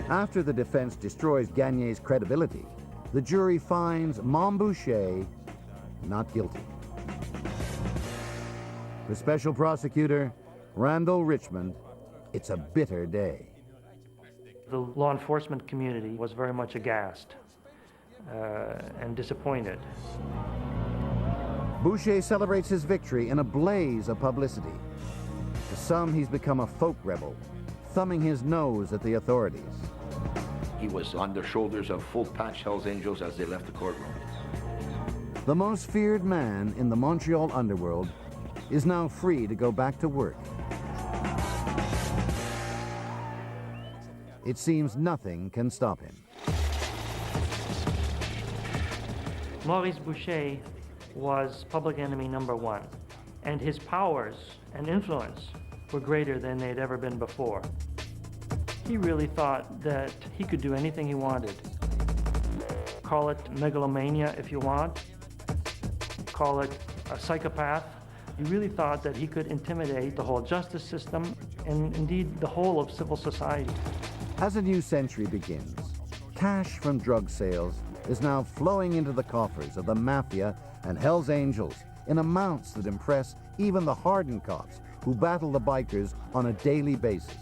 After the defense destroys Gagne's credibility, the jury finds Boucher not guilty. For Special Prosecutor Randall Richmond, it's a bitter day. The law enforcement community was very much aghast and disappointed. Boucher celebrates his victory in a blaze of publicity. To some, he's become a folk rebel, thumbing his nose at the authorities. He was on the shoulders of full-patch Hells Angels as they left the courtroom. The most feared man in the Montreal underworld is now free to go back to work. It seems nothing can stop him. Maurice Boucher was public enemy #1, and his powers and influence were greater than they'd ever been before. He really thought that he could do anything he wanted. Call it megalomania if you want, call it a psychopath. He really thought that he could intimidate the whole justice system and indeed the whole of civil society. As a new century begins, cash from drug sales is now flowing into the coffers of the Mafia and Hells Angels in amounts that impress even the hardened cops who battle the bikers on a daily basis.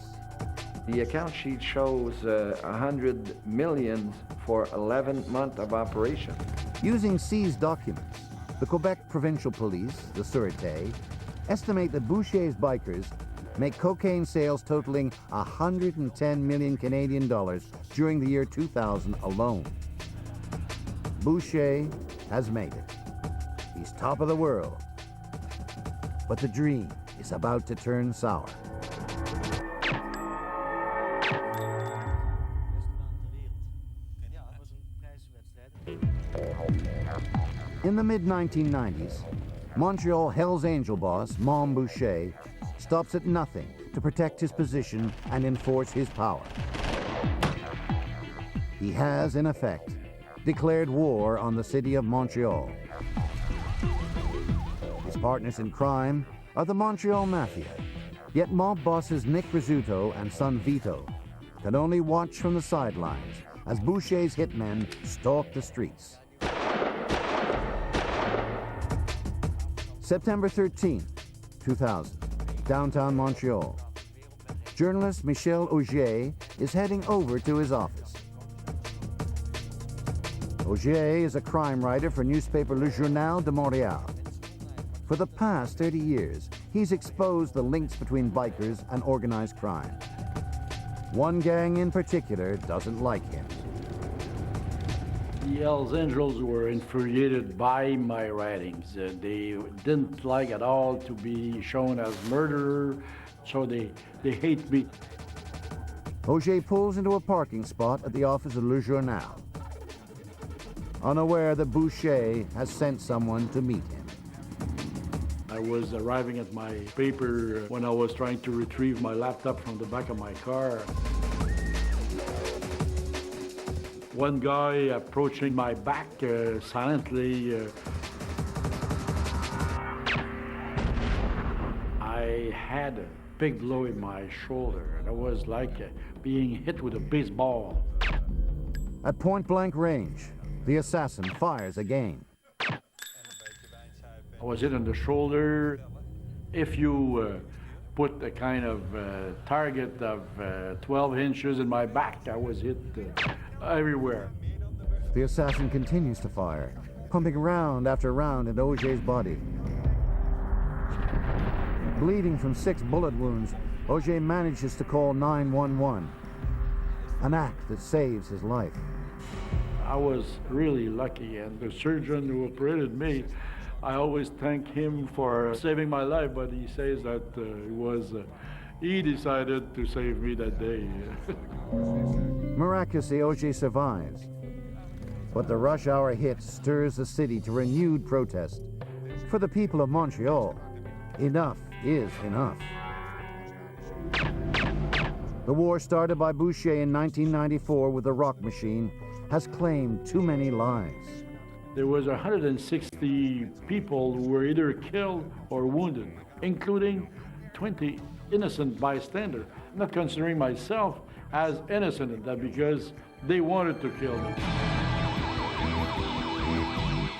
The account sheet shows 100 million for 11 months of operation. Using seized documents, the Quebec Provincial Police, the Sûreté, estimate that Boucher's bikers make cocaine sales totaling 110 million Canadian dollars during the year 2000 alone. Boucher has made it. He's top of the world. But the dream is about to turn sour. In the mid-1990s, Montreal Hells Angel boss Boucher stops at nothing to protect his position and enforce his power. He has, in effect, declared war on the city of Montreal. His partners in crime are the Montreal Mafia, yet mob bosses Nick Rizzuto and son Vito can only watch from the sidelines as Boucher's hitmen stalk the streets. September 13, 2000, downtown Montreal. Journalist Michel Augier is heading over to his office. Augier is a crime writer for newspaper Le Journal de Montréal. For the past 30 years, he's exposed the links between bikers and organized crime. One gang in particular doesn't like him. The Hells Angels were infuriated by my writings. They didn't like at all to be shown as murderer, so they hate me. Augier pulls into a parking spot at the office of Le Journal, unaware that Boucher has sent someone to meet him. I was arriving at my paper when I was trying to retrieve my laptop from the back of my car. One guy approaching my back silently. I had a big blow in my shoulder. It was like being hit with a baseball. At point-blank range, the assassin fires again. I was hit on the shoulder. If you put a kind of target of 12 inches in my back, I was hit everywhere. The assassin continues to fire, pumping round after round into Augier's body. Bleeding from 6 bullet wounds, Augier manages to call 911, an act that saves his life. I was really lucky, and the surgeon who operated me, I always thank him for saving my life, but he says that he decided to save me that day. Miraculously, Augier survives. But the rush hour hit stirs the city to renewed protest. For the people of Montreal, enough is enough. The war started by Boucher in 1994 with the rock machine has claimed too many lives. There was 160 people who were either killed or wounded, including 20 innocent bystanders. Not considering myself, as innocent in that because they wanted to kill them.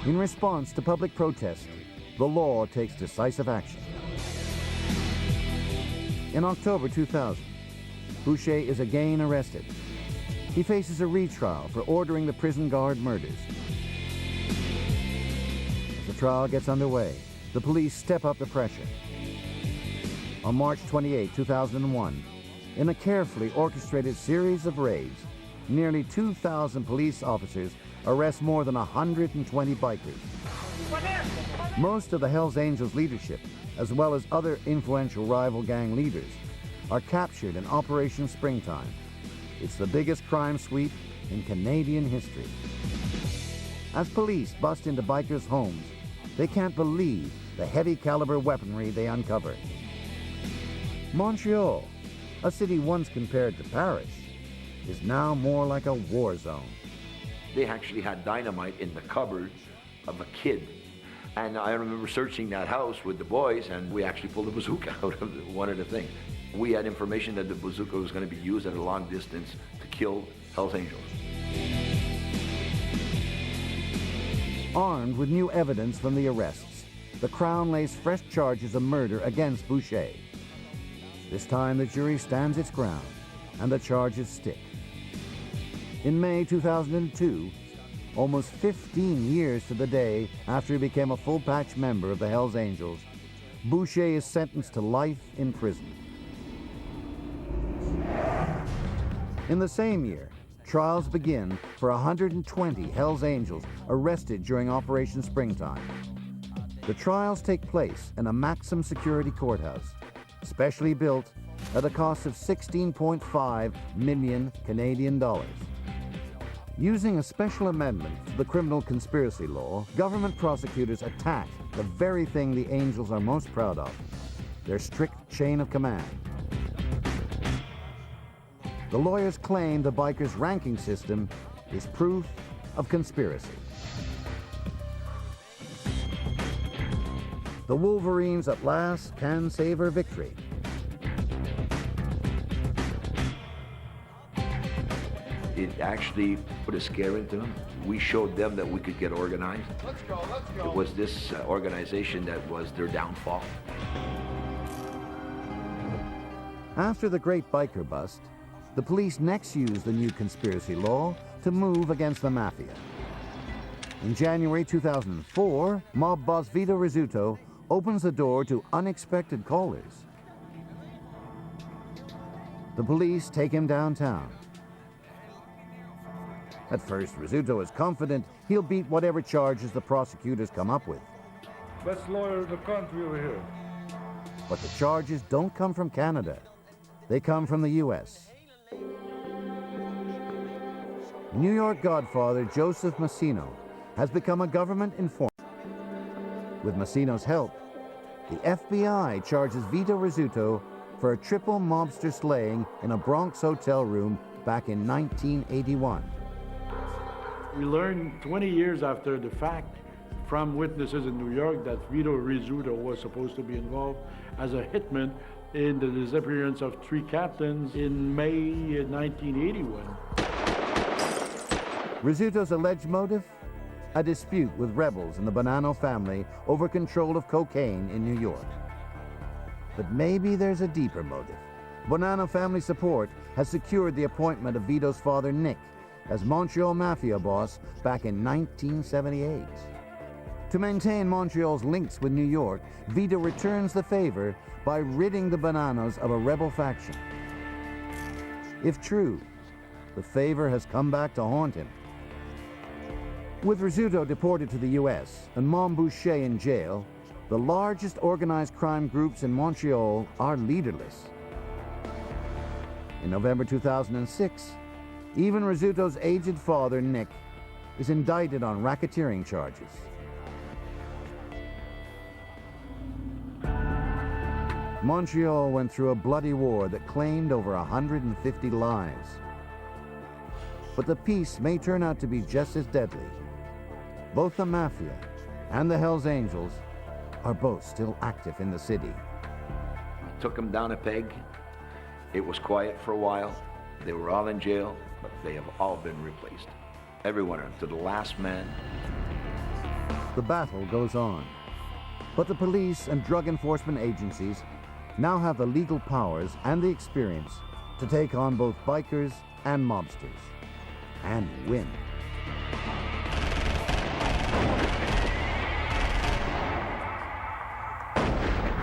In response to public protest, the law takes decisive action. In October 2000, Boucher is again arrested. He faces a retrial for ordering the prison guard murders. As the trial gets underway, the police step up the pressure. On March 28, 2001, in a carefully orchestrated series of raids, nearly 2,000 police officers arrest more than 120 bikers. Most of the Hells Angels leadership, as well as other influential rival gang leaders, are captured in Operation Springtime. It's the biggest crime sweep in Canadian history. As police bust into bikers' homes, they can't believe the heavy caliber weaponry they uncover. Montreal, a city once compared to Paris, is now more like a war zone. They actually had dynamite in the cupboard of a kid. And I remember searching that house with the boys, and we actually pulled a bazooka out of one of the things. We had information that the bazooka was going to be used at a long distance to kill Hells Angels. Armed with new evidence from the arrests, the Crown lays fresh charges of murder against Boucher. This time the jury stands its ground, and the charges stick. In May 2002, almost 15 years to the day after he became a full-patch member of the Hells Angels, Boucher is sentenced to life in prison. In the same year, trials begin for 120 Hells Angels arrested during Operation Springtime. The trials take place in a maximum security courthouse, specially built at a cost of 16.5 million Canadian dollars. Using a special amendment to the criminal conspiracy law, government prosecutors attack the very thing the Angels are most proud of, their strict chain of command. The lawyers claim the bikers' ranking system is proof of conspiracy. The Wolverines at last can savor victory. It actually put a scare into them. We showed them that we could get organized. Let's go. It was this organization that was their downfall. After the Great Biker Bust, the police next used the new conspiracy law to move against the Mafia. In January 2004, mob boss Vito Rizzuto opens the door to unexpected callers. The police take him downtown. At first, Rizzuto is confident he'll beat whatever charges the prosecutors come up with. Best lawyer in the country over here. But the charges don't come from Canada. They come from the U.S. New York godfather Joseph Massino has become a government informant. With Massino's help, the FBI charges Vito Rizzuto for a triple mobster slaying in a Bronx hotel room back in 1981. We learned 20 years after the fact from witnesses in New York that Vito Rizzuto was supposed to be involved as a hitman in the disappearance of 3 captains in May 1981. Rizzuto's alleged motive? A dispute with rebels in the Bonanno family over control of cocaine in New York. But maybe there's a deeper motive. Bonanno family support has secured the appointment of Vito's father, Nick, as Montreal Mafia boss back in 1978. To maintain Montreal's links with New York, Vito returns the favor by ridding the Bonannos of a rebel faction. If true, the favor has come back to haunt him. With Rizzuto deported to the U.S. and Mom Boucher in jail, the largest organized crime groups in Montreal are leaderless. In November 2006, even Rizzuto's aged father, Nick, is indicted on racketeering charges. Montreal went through a bloody war that claimed over 150 lives. But the peace may turn out to be just as deadly. Both the Mafia and the Hells Angels are both still active in the city. Took them down a peg. It was quiet for a while. They were all in jail, but they have all been replaced. Everyone, to the last man. The battle goes on. But the police and drug enforcement agencies now have the legal powers and the experience to take on both bikers and mobsters, and win.